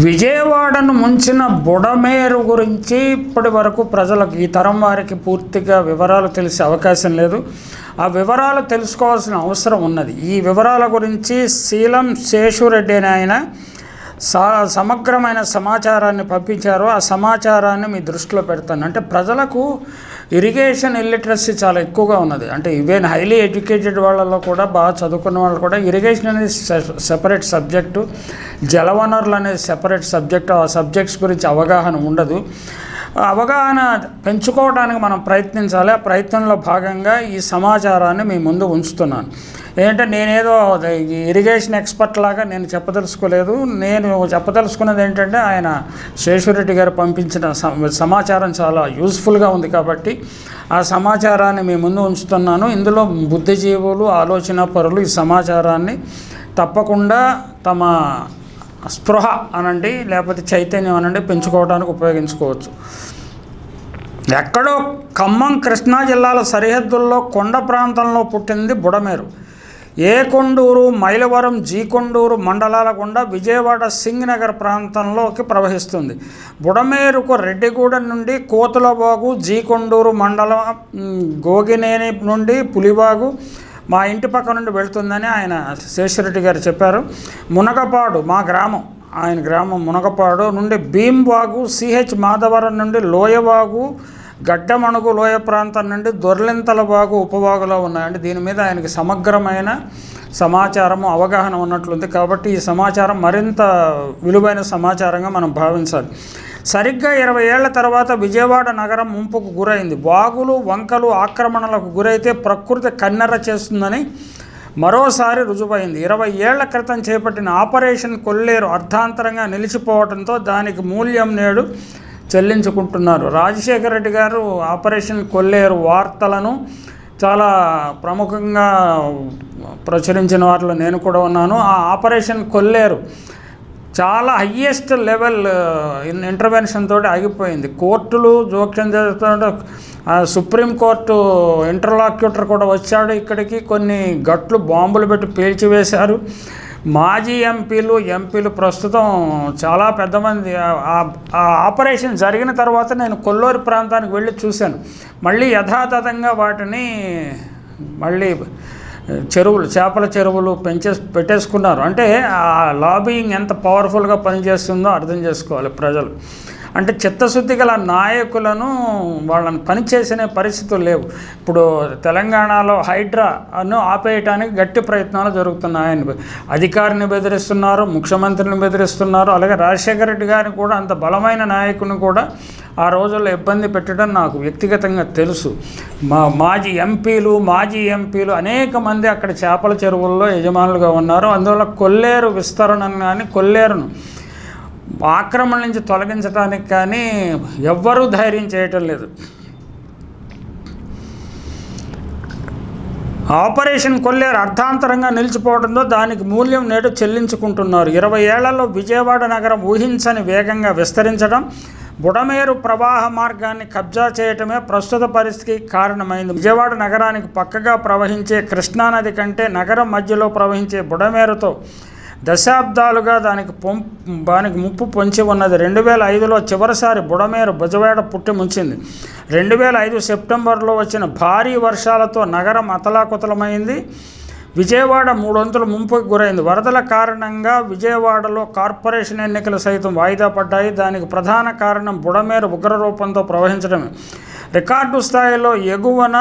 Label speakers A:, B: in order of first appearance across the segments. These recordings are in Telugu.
A: విజయవాడను ముంచిన బుడమేరు గురించి ఇప్పటి వరకు ప్రజలకు ఈ తరం వారికి పూర్తిగా వివరాలు తెలిసే అవకాశం లేదు. ఆ వివరాలు తెలుసుకోవాల్సిన అవసరం ఉన్నది. ఈ వివరాల గురించి శీలం శేషురెడ్డి అనే ఆయన సమగ్రమైన సమాచారాన్ని పంపించారు. ఆ సమాచారాన్ని మీ దృష్టిలో పెడతాను. అంటే ప్రజలకు ఇరిగేషన్ ఇల్లిటరసీ చాలా ఎక్కువగా ఉన్నది. అంటే ఈవెన్ హైలీ ఎడ్యుకేటెడ్ వాళ్ళలో కూడా, బాగా చదువుకున్న వాళ్ళు కూడా ఇరిగేషన్ అనేది సెపరేట్ సబ్జెక్టు, జలవనరులు అనేది సెపరేట్ సబ్జెక్టు. ఆ సబ్జెక్ట్స్ గురించి అవగాహన ఉండదు. అవగాహన పెంచుకోవడానికి మనం ప్రయత్నించాలి. ఆ ప్రయత్నంలో భాగంగా ఈ సమాచారాన్ని మీ ముందు ఉంచుతున్నాను. ఏంటంటే నేనేదో ఇరిగేషన్ ఎక్స్పర్ట్ లాగా నేను చెప్పదలుచుకోలేదు. నేను చెప్పదలుచుకున్నది ఏంటంటే ఆయన శేషురెడ్డి గారు పంపించిన సమాచారం చాలా యూస్ఫుల్గా ఉంది కాబట్టి ఆ సమాచారాన్ని మీ ముందు ఉంచుతున్నాను. ఇందులో బుద్ధిజీవులు, ఆలోచన పరులు ఈ సమాచారాన్ని తప్పకుండా తమ స్పృహ అనండి, లేకపోతే చైతన్యం అనండి, పెంచుకోవడానికి ఉపయోగించుకోవచ్చు. ఎక్కడో ఖమ్మం, కృష్ణా జిల్లాల సరిహద్దుల్లో కొండ ప్రాంతంలో పుట్టింది బుడమేరు. ఏ కొండూరు, మైలవరం, జీకొండూరు మండలాల గుండా విజయవాడ సింగ్ నగర్ ప్రాంతంలోకి ప్రవహిస్తుంది. బుడమేరుకు రెడ్డిగూడెం నుండి కోతులబాగు, జీకొండూరు మండలం గోగినేని నుండి పులిబాగు మా ఇంటి పక్క నుండి వెళుతుందని ఆయన శేషరెడ్డి గారు చెప్పారు. మునగపాడు మా గ్రామం, ఆయన గ్రామం మునగపాడు నుండి భీంవాగు, సిహెచ్ మాధవరం నుండి లోయవాగు, గడ్డమణుగు లోయ ప్రాంతం నుండి దొర్లింతల వాగు ఉపవాగులో ఉన్నాయండి. దీని మీద ఆయనకి సమగ్రమైన సమాచారము, అవగాహన ఉన్నట్లుంది. కాబట్టి ఈ సమాచారం మరింత విలువైన సమాచారంగా మనం భావించాలి. సరిగ్గా 20 ఏళ్ల తర్వాత విజయవాడ నగరం ముంపుకు గురైంది. వాగులు, వంకలు ఆక్రమణలకు గురైతే ప్రకృతి కన్నెర్ర చేస్తుందని మరోసారి రుజువైంది. 20 ఏళ్ల క్రితం చేపట్టిన ఆపరేషన్ కొల్లేరు అర్ధాంతరంగా నిలిచిపోవడంతో దానికి మూల్యం నేడు చెల్లించుకుంటున్నారు. రాజశేఖర రెడ్డి గారు ఆపరేషన్ కొల్లేరు వార్తలను చాలా ప్రముఖంగా ప్రచురించిన వారిలో నేను కూడా ఉన్నాను. ఆ ఆపరేషన్ కొల్లేరు చాలా హయ్యెస్ట్ లెవెల్ ఇంటర్వెన్షన్ తోటి ఆగిపోయింది. కోర్టులు జోక్యం చేస్తుంటే సుప్రీంకోర్టు ఇంటర్లాక్యూటర్ కూడా వచ్చాడు ఇక్కడికి. కొన్ని గట్లు బాంబులు పెట్టి పేల్చివేశారు. మాజీ ఎంపీలు ప్రస్తుతం చాలా పెద్దమంది ఆ ఆపరేషన్ జరిగిన తర్వాత నేను కొల్లూరు ప్రాంతానికి వెళ్ళి చూశాను. మళ్ళీ యథాతథంగా వాటిని మళ్ళీ చేపల చెరువులు పెట్టేసుకున్నారు. అంటే ఆ లాబియింగ్ ఎంత పవర్ఫుల్గా పనిచేస్తుందో అర్థం చేసుకోవాలి ప్రజలు. అంటే చిత్తశుద్ధి గల నాయకులను వాళ్ళని పనిచేసిన పరిస్థితులు లేవు. ఇప్పుడు తెలంగాణలో హైడ్రాను ఆపేయటానికి గట్టి ప్రయత్నాలు జరుగుతున్నాయని అధికారిని బెదిరిస్తున్నారు, ముఖ్యమంత్రిని బెదిరిస్తున్నారు. అలాగే రాజశేఖర రెడ్డి గారిని కూడా, అంత బలమైన నాయకుని కూడా ఆ రోజుల్లో ఇబ్బంది పెట్టడం నాకు వ్యక్తిగతంగా తెలుసు. మాజీ ఎంపీలు అనేక మంది అక్కడ చేపల చెరువుల్లో యజమానులుగా ఉన్నారు. అందువల్ల కొల్లేరు విస్తరణను కానీ, కొల్లేరును ఆక్రమణ నుంచి తొలగించడానికి కానీ ఎవ్వరూ ధైర్యం చేయటం లేదు. ఆపరేషన్ కొల్లేరు అర్ధాంతరంగా నిలిచిపోవడంతో దానికి మూల్యం నేడు చెల్లించుకుంటున్నారు. 20 ఏళ్లలో విజయవాడ నగరం ఊహించని వేగంగా విస్తరించడం, బుడమేరు ప్రవాహ మార్గాన్ని కబ్జా చేయటమే ప్రస్తుత పరిస్థితికి కారణమైంది. విజయవాడ నగరానికి పక్కగా ప్రవహించే కృష్ణానది కంటే నగరం మధ్యలో ప్రవహించే బుడమేరుతో దశాబ్దాలుగా దానికి ముప్పు పొంచి ఉన్నది. 2005లో చివరిసారి బుడమేరు బుజవాడ పుట్టి ముంచింది. 2005 సెప్టెంబర్లో వచ్చిన భారీ వర్షాలతో నగరం అతలాకుతలమైంది. విజయవాడ 3 వంతుల ముంపుకు గురైంది. వరదల కారణంగా విజయవాడలో కార్పొరేషన్ ఎన్నికలు సైతం వాయిదా పడ్డాయి. దానికి ప్రధాన కారణం బుడమేరు ఉగ్రరూపంతో ప్రవహించడమే. రికార్డు స్థాయిలో ఎగువన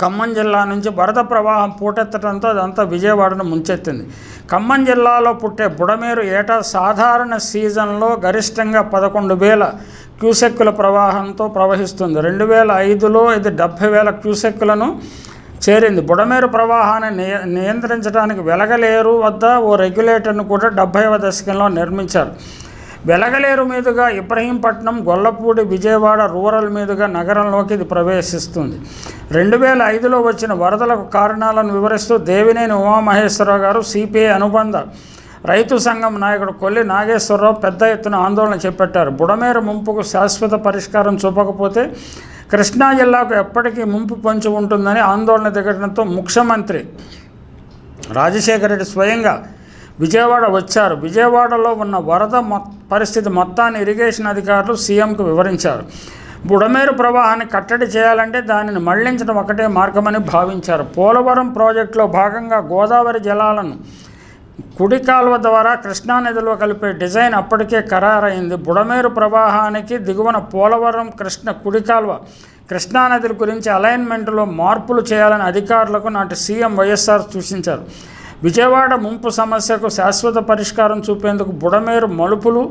A: ఖమ్మం జిల్లా నుంచి వరద ప్రవాహం పోటెత్తడంతో అదంతా విజయవాడను ముంచెత్తింది. ఖమ్మం జిల్లాలో పుట్టే బుడమేరు ఏటా సాధారణ సీజన్లో గరిష్టంగా 11,000 క్యూసెక్కుల ప్రవాహంతో ప్రవహిస్తుంది. 2005లో ఇది 70,000 క్యూసెక్కులను చేరింది. బుడమేరు ప్రవాహాన్ని నియంత్రించడానికి వెలగలేరు వద్ద ఓ రెగ్యులేటర్ను కూడా 70వ దశకంలో నిర్మించారు. వెలగలేరు మీదుగా ఇబ్రహీంపట్నం, గొల్లపూడి, విజయవాడ రూరల్ మీదుగా నగరంలోకి ఇది ప్రవేశిస్తుంది. 2005లో వచ్చిన వరదలకు కారణాలను వివరిస్తూ దేవినేని ఉమామహేశ్వరరావు గారు, సిపిఐ అనుబంధ రైతు సంఘం నాయకుడు కొల్లి నాగేశ్వరరావు పెద్ద ఎత్తున ఆందోళన చేపట్టారు. బుడమేరు ముంపుకు శాశ్వత పరిష్కారం చూపకపోతే కృష్ణా జిల్లాకు ఎప్పటికీ ముంపు పొంచి ఉంటుందని ఆందోళన దిగడంతో ముఖ్యమంత్రి రాజశేఖర రెడ్డి స్వయంగా విజయవాడ వచ్చారు. విజయవాడలో ఉన్న వరద పరిస్థితి మొత్తాన్ని ఇరిగేషన్ అధికారులు సీఎంకు వివరించారు. బుడమేరు ప్రవాహాన్ని కట్టడి చేయాలంటే దానిని మళ్లించడం ఒకటే మార్గమని భావించారు. పోలవరం ప్రాజెక్టులో భాగంగా గోదావరి జలాలను కుడి కాలువ ద్వారా కృష్ణానదిలో కలిపే డిజైన్ అప్పటికే ఖరారైంది. బుడమేరు ప్రవాహానికి దిగువన పోలవరం కుడి కాలువ కృష్ణానదుల గురించి అలైన్మెంట్లో మార్పులు చేయాలని అధికారులకు నాటి సీఎం వైఎస్ఆర్ సూచించారు. విజయవాడ ముంపు సమస్యకు శాశ్వత పరిష్కారం చూపేందుకు బుడమేరు మలుపులు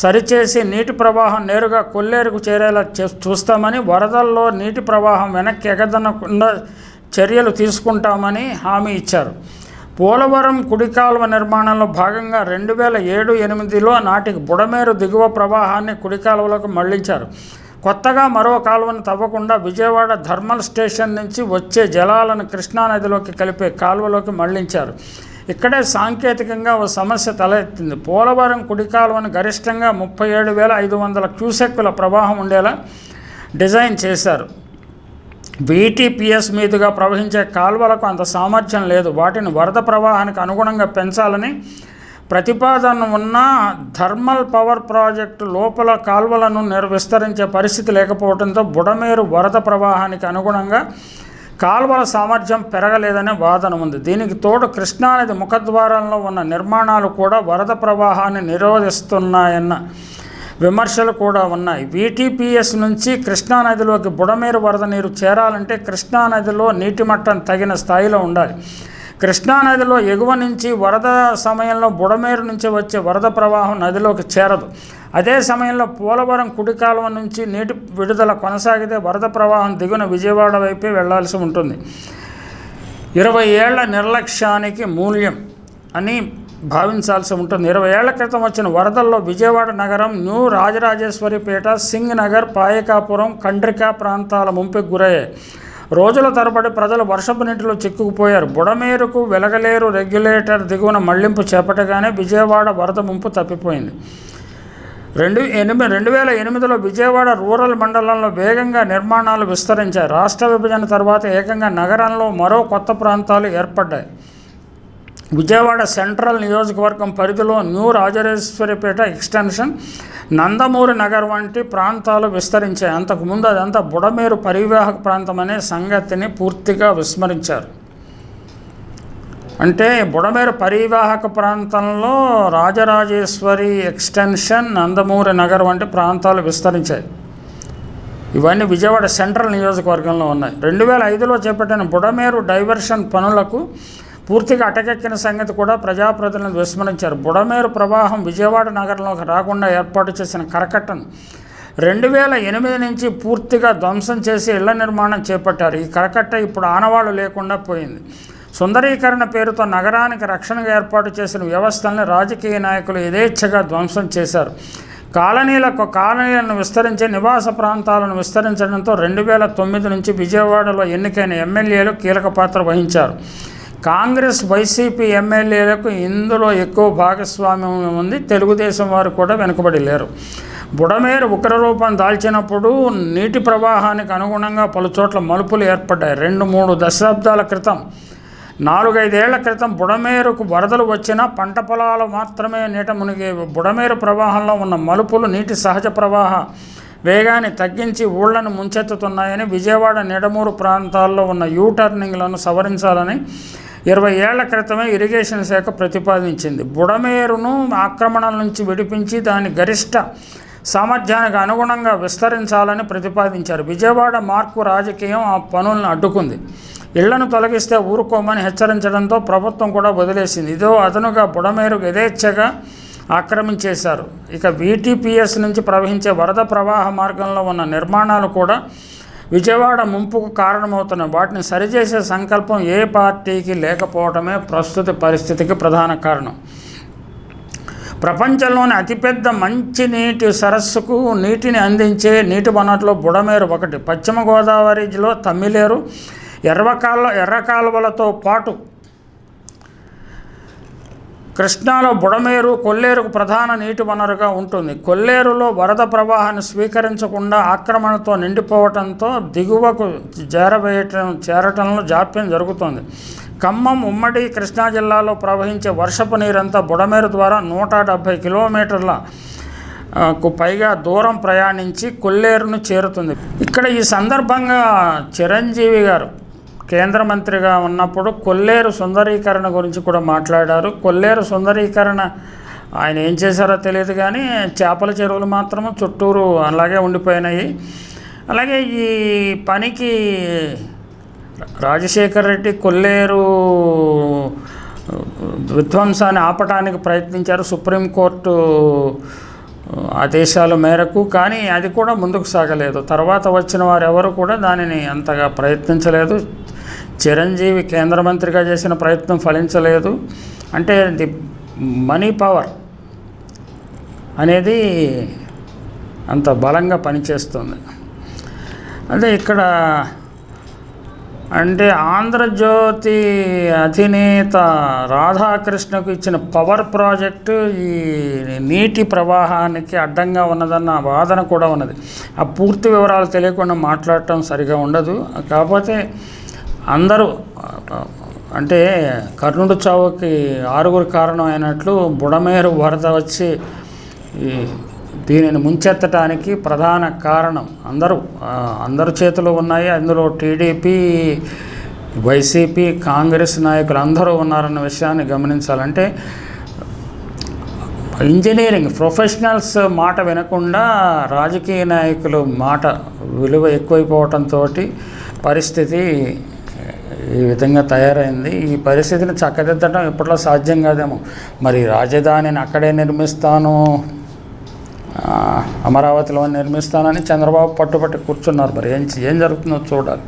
A: సరిచేసి నీటి ప్రవాహం నేరుగా కొల్లేరుకు చేరేలా చూస్తామని, వరదల్లో నీటి ప్రవాహం వెనక్కి ఎగదనకుండా చర్యలు తీసుకుంటామని హామీ ఇచ్చారు. పోలవరం కుడి కాలువ నిర్మాణంలో భాగంగా 2007-8లో నాటికి బుడమేరు దిగువ ప్రవాహాన్ని కుడి కాలువలోకి మళ్లించారు. కొత్తగా మరో కాలువను తవ్వకుండా విజయవాడ థర్మల్ స్టేషన్ నుంచి వచ్చే జలాలను కృష్ణానదిలోకి కలిపే కాలువలోకి మళ్లించారు. ఇక్కడే సాంకేతికంగా ఓ సమస్య తలెత్తింది. పోలవరం కుడి కాలువను గరిష్టంగా 37,500 క్యూసెక్కుల ప్రవాహం ఉండేలా డిజైన్ చేశారు. VTPS మీదుగా ప్రవహించే కాలువలకు అంత సామర్థ్యం లేదు. వాటిని వరద ప్రవాహానికి అనుగుణంగా పెంచాలని ప్రతిపాదన ఉన్న థర్మల్ పవర్ ప్రాజెక్టు లోపల కాలువలను విస్తరించే పరిస్థితి లేకపోవడంతో బుడమేరు వరద ప్రవాహానికి అనుగుణంగా కాలువల సామర్థ్యం పెరగలేదనే వాదన ఉంది. దీనికి తోడు కృష్ణానది ముఖద్వారంలో ఉన్న నిర్మాణాలు కూడా వరద ప్రవాహాన్ని నిరోధిస్తున్నాయన్న విమర్శలు కూడా ఉన్నాయి. VTPS నుంచి కృష్ణానదిలోకి బుడమేరు వరద నీరు చేరాలంటే కృష్ణానదిలో నీటి మట్టం తగిన స్థాయిలో ఉండాలి. కృష్ణానదిలో ఎగువ నుంచి వరద సమయంలో బుడమేరు నుంచి వచ్చే వరద ప్రవాహం నదిలోకి చేరదు. అదే సమయంలో పోలవరం కుడి కాలువ నుంచి నీటి విడుదల కొనసాగితే వరద ప్రవాహం దిగున విజయవాడ వైపే వెళ్లాల్సి ఉంటుంది. 20 ఏళ్ల నిర్లక్ష్యానికి మూల్యం అని భావించాల్సి ఉంటుంది. 20 ఏళ్ల క్రితం వచ్చిన వరదల్లో విజయవాడ నగరం, న్యూ రాజరాజేశ్వరిపేట, సింగ్ నగర్, పాయకాపురం, కండ్రిక ప్రాంతాల ముంపుకు గురయ్యాయి. రోజుల తరబడి ప్రజలు వర్షపు నీటిలో చిక్కుకుపోయారు. బుడమేరుకు వెలగలేరు రెగ్యులేటర్ దిగువన మళ్లింపు చేపట్టగానే విజయవాడ వరద ముంపు తప్పిపోయింది. 2008లో విజయవాడ రూరల్ మండలంలో వేగంగా నిర్మాణాలు విస్తరించాయి. రాష్ట్ర విభజన తర్వాత ఏకంగా నగరంలో మరో కొత్త ప్రాంతాలు ఏర్పడ్డాయి. విజయవాడ సెంట్రల్ నియోజకవర్గం పరిధిలో న్యూ రాజరాజేశ్వరిపేట ఎక్స్టెన్షన్, నందమూరి నగర్ వంటి ప్రాంతాలు విస్తరించాయి. అంతకుముందు అదంతా బుడమేరు పరివాహక ప్రాంతం అనే సంగతిని పూర్తిగా విస్మరించారు. అంటే బుడమేరు పరివాహక ప్రాంతంలో రాజరాజేశ్వరి ఎక్స్టెన్షన్, నందమూరి నగర్ వంటి ప్రాంతాలు విస్తరించాయి. ఇవన్నీ విజయవాడ సెంట్రల్ నియోజకవర్గంలో ఉన్నాయి. 2005లో చేపట్టిన బుడమేరు డైవర్షన్ పనులకు పూర్తిగా అటకెక్కిన సంగతి కూడా ప్రజాప్రతినిధులు విస్మరించారు. బుడమేరు ప్రవాహం విజయవాడ నగరంలోకి రాకుండా ఏర్పాటు చేసిన కరకట్టను 2008 నుంచి పూర్తిగా ధ్వంసం చేసి ఇళ్ల నిర్మాణం చేపట్టారు. ఈ కరకట్ట ఇప్పుడు ఆనవాళ్లు లేకుండా పోయింది. సుందరీకరణ పేరుతో నగరానికి రక్షణగా ఏర్పాటు చేసిన వ్యవస్థల్ని రాజకీయ నాయకులు యథేచ్ఛగా ధ్వంసం చేశారు. కాలనీలను విస్తరించి నివాస ప్రాంతాలను విస్తరించడంతో 2009 నుంచి విజయవాడలో ఎన్నికైన ఎమ్మెల్యేలు కీలక పాత్ర వహించారు. కాంగ్రెస్, వైసీపీ ఎమ్మెల్యేలకు ఇందులో ఎక్కువ భాగస్వామ్యం ఉంది. తెలుగుదేశం వారు కూడా వెనుకబడి లేరు. బుడమేరు ఉగ్రరూపం దాల్చినప్పుడు నీటి ప్రవాహానికి అనుగుణంగా పలుచోట్ల మలుపులు ఏర్పడ్డాయి. 2-3 దశాబ్దాల క్రితం, 4-5 ఏళ్ల క్రితం బుడమేరుకు వరదలు వచ్చినా పంట పొలాలు మాత్రమే నీట మునిగేవి. బుడమేరు ప్రవాహంలో ఉన్న మలుపులు నీటి సహజ ప్రవాహ వేగాన్ని తగ్గించి ఊళ్లను ముంచెత్తుతున్నాయని, విజయవాడ నిడమూరు ప్రాంతాల్లో ఉన్న యూటర్నింగ్లను సవరించాలని 20 ఏళ్ల క్రితమే ఇరిగేషన్ శాఖ ప్రతిపాదించింది. బుడమేరును ఆక్రమణల నుంచి విడిపించి దాని గరిష్ట సామర్థ్యానికి అనుగుణంగా విస్తరించాలని ప్రతిపాదించారు. విజయవాడ మార్కు రాజకీయం ఆ పనులను అడ్డుకుంది. ఇళ్లను తొలగిస్తే ఊరుకోమని హెచ్చరించడంతో ప్రభుత్వం కూడా వదిలేసింది. ఇదో అదనుగా బుడమేరుకు యథేచ్ఛగా ఆక్రమించేశారు. ఇక VTPS నుంచి ప్రవహించే వరద ప్రవాహ మార్గంలో ఉన్న నిర్మాణాలు కూడా విజయవాడ ముంపుకు కారణమవుతున్నాయి. వాటిని సరిచేసే సంకల్పం ఏ పార్టీకి లేకపోవడమే ప్రస్తుత పరిస్థితికి ప్రధాన కారణం. ప్రపంచంలోని అతిపెద్ద మంచినీటి సరస్సుకు నీటిని అందించే నీటి వనరులో బుడమేరు ఒకటి. పశ్చిమ గోదావరిలో తమ్మిలేరు, ఎర్రకాలువలతో పాటు కృష్ణాలో బుడమేరు కొల్లేరుకు ప్రధాన నీటి వనరుగా ఉంటుంది. కొల్లేరులో వరద ప్రవాహాన్ని స్వీకరించకుండా ఆక్రమణతో నిండిపోవడంతో దిగువకు చేరటంలో జాప్యం జరుగుతోంది. ఖమ్మం ఉమ్మడి కృష్ణా జిల్లాలో ప్రవహించే వర్షపు నీరంతా బుడమేరు ద్వారా 170 కిలోమీటర్ల కు పైగా దూరం ప్రయాణించి కొల్లేరును చేరుతుంది. ఇక్కడ ఈ సందర్భంగా చిరంజీవి గారు కేంద్ర మంత్రిగా ఉన్నప్పుడు కొల్లేరు సుందరీకరణ గురించి కూడా మాట్లాడారు. కొల్లేరు సుందరీకరణ ఆయన ఏం చేశారో తెలియదు, కానీ చేపల చెరువులు మాత్రము చుట్టూరు అలాగే ఉండిపోయినాయి. అలాగే ఈ పనికి రాజశేఖర్ రెడ్డి కొల్లేరు విధ్వంసాన్ని ఆపటానికి ప్రయత్నించారు సుప్రీంకోర్టు ఆదేశాల మేరకు, కానీ అది కూడా ముందుకు సాగలేదు. తర్వాత వచ్చిన వారు ఎవరు కూడా దానిని అంతగా ప్రయత్నించలేదు. చిరంజీవి కేంద్ర మంత్రిగా చేసిన ప్రయత్నం ఫలించలేదు. అంటే ది మనీ పవర్ అనేది అంత బలంగా పనిచేస్తుంది. అదే ఇక్కడ అంటే ఆంధ్రజ్యోతి అధినేత రాధాకృష్ణకు ఇచ్చిన పవర్ ప్రాజెక్టు ఈ నీటి ప్రవాహానికి అడ్డంగా ఉన్నదన్న వాదన కూడా ఉన్నది. ఆ పూర్తి వివరాలు తెలియకుండా మాట్లాడటం సరిగా ఉండదు. కాకపోతే అందరూ అంటే కర్ణుడి చావుకి 6 కారణం అయినట్లు బుడమేరు వరద వచ్చి దీనిని ముంచెత్తడానికి ప్రధాన కారణం అందరు చేతిలో ఉన్నాయి. అందులో టీడీపీ, వైసీపీ, కాంగ్రెస్ నాయకులు అందరూ ఉన్నారన్న విషయాన్ని గమనించాలంటే ఇంజనీరింగ్ ప్రొఫెషనల్స్ మాట వినకుండా రాజకీయ నాయకులు మాట విలువ ఎక్కువైపోవటంతో పరిస్థితి ఈ విధంగా తయారైంది. ఈ పరిస్థితిని చక్కదిద్దడం ఇప్పట్లో సాధ్యం కాదేమో. మరి రాజధానిని అక్కడే నిర్మిస్తాను, అమరావతిలో నిర్మిస్తానని చంద్రబాబు పట్టుబట్టి కూర్చున్నారు. మరి ఏం జరుగుతుందో చూడాలి.